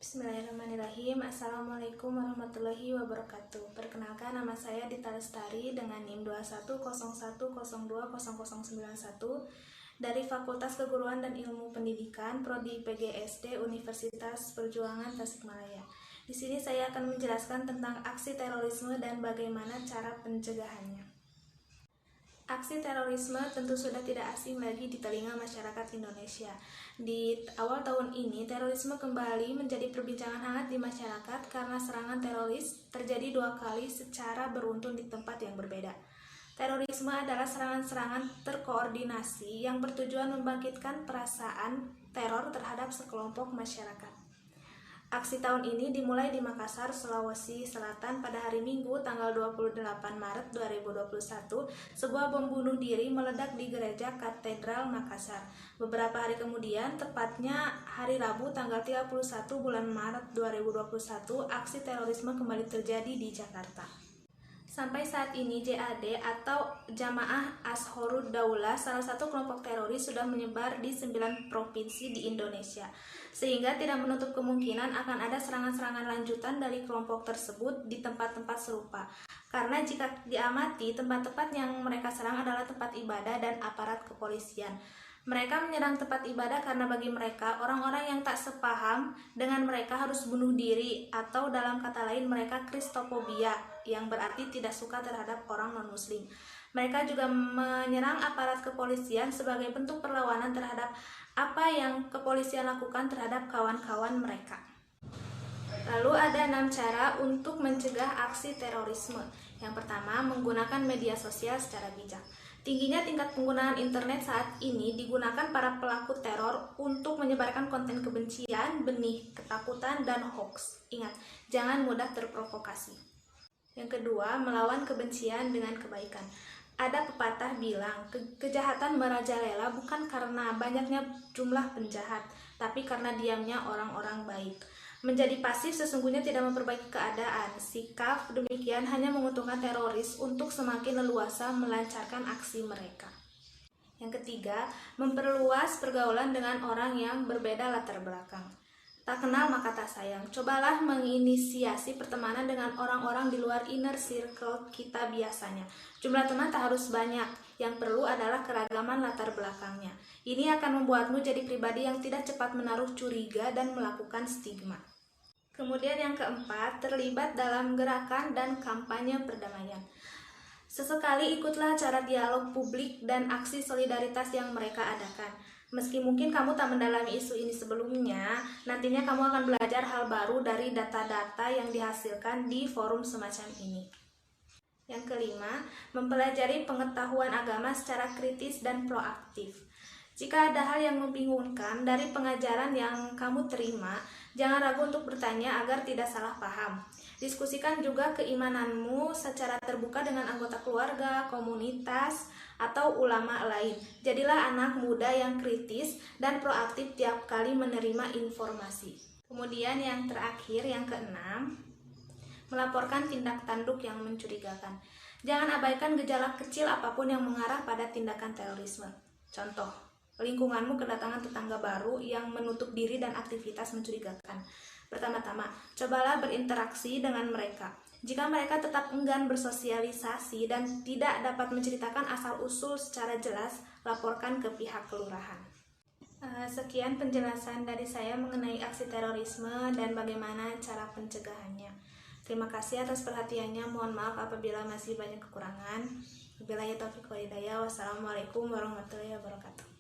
Bismillahirrahmanirrahim. Assalamualaikum warahmatullahi wabarakatuh. Perkenalkan, nama saya Dita Lestari dengan NIM 2101020091 dari Fakultas Keguruan dan Ilmu Pendidikan Prodi PGSD Universitas Perjuangan Tasikmalaya. Di sini saya akan menjelaskan tentang aksi terorisme dan bagaimana cara pencegahannya. Aksi terorisme tentu sudah tidak asing lagi di telinga masyarakat Indonesia. Di awal tahun ini, terorisme kembali menjadi perbincangan hangat di masyarakat karena serangan teroris terjadi 2 kali secara beruntun di tempat yang berbeda. Terorisme adalah serangan-serangan terkoordinasi yang bertujuan membangkitkan perasaan teror terhadap sekelompok masyarakat. Aksi tahun ini dimulai di Makassar, Sulawesi Selatan pada hari Minggu tanggal 28 Maret 2021. Sebuah bom bunuh diri meledak di gereja Katedral Makassar. Beberapa hari kemudian, tepatnya hari Rabu tanggal 31 bulan Maret 2021, aksi terorisme kembali terjadi di Jakarta. Sampai saat ini JAD atau Jamaah Ansharud Daulah, salah satu kelompok teroris, sudah menyebar di 9 provinsi di Indonesia, sehingga tidak menutup kemungkinan akan ada serangan-serangan lanjutan dari kelompok tersebut di tempat-tempat serupa. Karena jika diamati, tempat-tempat yang mereka serang adalah tempat ibadah dan aparat kepolisian. Mereka menyerang tempat ibadah karena bagi mereka, orang-orang yang tak sepaham dengan mereka harus bunuh diri, atau dalam kata lain mereka kristofobia, yang berarti tidak suka terhadap orang non-muslim. Mereka juga menyerang aparat kepolisian sebagai bentuk perlawanan terhadap apa yang kepolisian lakukan terhadap kawan-kawan mereka. Lalu ada 6 cara untuk mencegah aksi terorisme. Yang pertama, menggunakan media sosial secara bijak. Tingginya tingkat penggunaan internet saat ini digunakan para pelaku teror untuk menyebarkan konten kebencian, benih ketakutan, dan hoax. Ingat, jangan mudah terprovokasi. Yang kedua, melawan kebencian dengan kebaikan. Ada pepatah bilang, kejahatan merajalela bukan karena banyaknya jumlah penjahat, tapi karena diamnya orang-orang baik. Menjadi pasif sesungguhnya tidak memperbaiki keadaan. Sikap demikian hanya menguntungkan teroris untuk semakin leluasa melancarkan aksi mereka. Yang ketiga, memperluas pergaulan dengan orang yang berbeda latar belakang. Tak kenal maka tak sayang. Cobalah menginisiasi pertemanan dengan orang-orang di luar inner circle kita biasanya. Jumlah teman tak harus banyak, yang perlu adalah keragaman latar belakangnya. Ini akan membuatmu jadi pribadi yang tidak cepat menaruh curiga dan melakukan stigma. Kemudian yang keempat, terlibat dalam gerakan dan kampanye perdamaian. Sesekali ikutlah acara dialog publik dan aksi solidaritas yang mereka adakan. Meski mungkin kamu tak mendalami isu ini sebelumnya, nantinya kamu akan belajar hal baru dari data-data yang dihasilkan di forum semacam ini. Yang kelima, mempelajari pengetahuan agama secara kritis dan proaktif. Jika ada hal yang membingungkan dari pengajaran yang kamu terima, jangan ragu untuk bertanya agar tidak salah paham. Diskusikan juga keimananmu secara terbuka dengan anggota keluarga, komunitas, atau ulama lain. Jadilah anak muda yang kritis dan proaktif tiap kali menerima informasi. Kemudian yang terakhir, yang keenam, melaporkan tindak tanduk yang mencurigakan. Jangan abaikan gejala kecil apapun yang mengarah pada tindakan terorisme. Contoh, lingkunganmu kedatangan tetangga baru yang menutup diri dan aktivitas mencurigakan. Pertama-tama, cobalah berinteraksi dengan mereka. Jika mereka tetap enggan bersosialisasi dan tidak dapat menceritakan asal-usul secara jelas, laporkan ke pihak kelurahan. Sekian penjelasan dari saya mengenai aksi terorisme dan bagaimana cara pencegahannya. Terima kasih atas perhatiannya. Mohon maaf apabila masih banyak kekurangan. Wabillahi taufiq wal hidayah. Wassalamualaikum warahmatullahi wabarakatuh.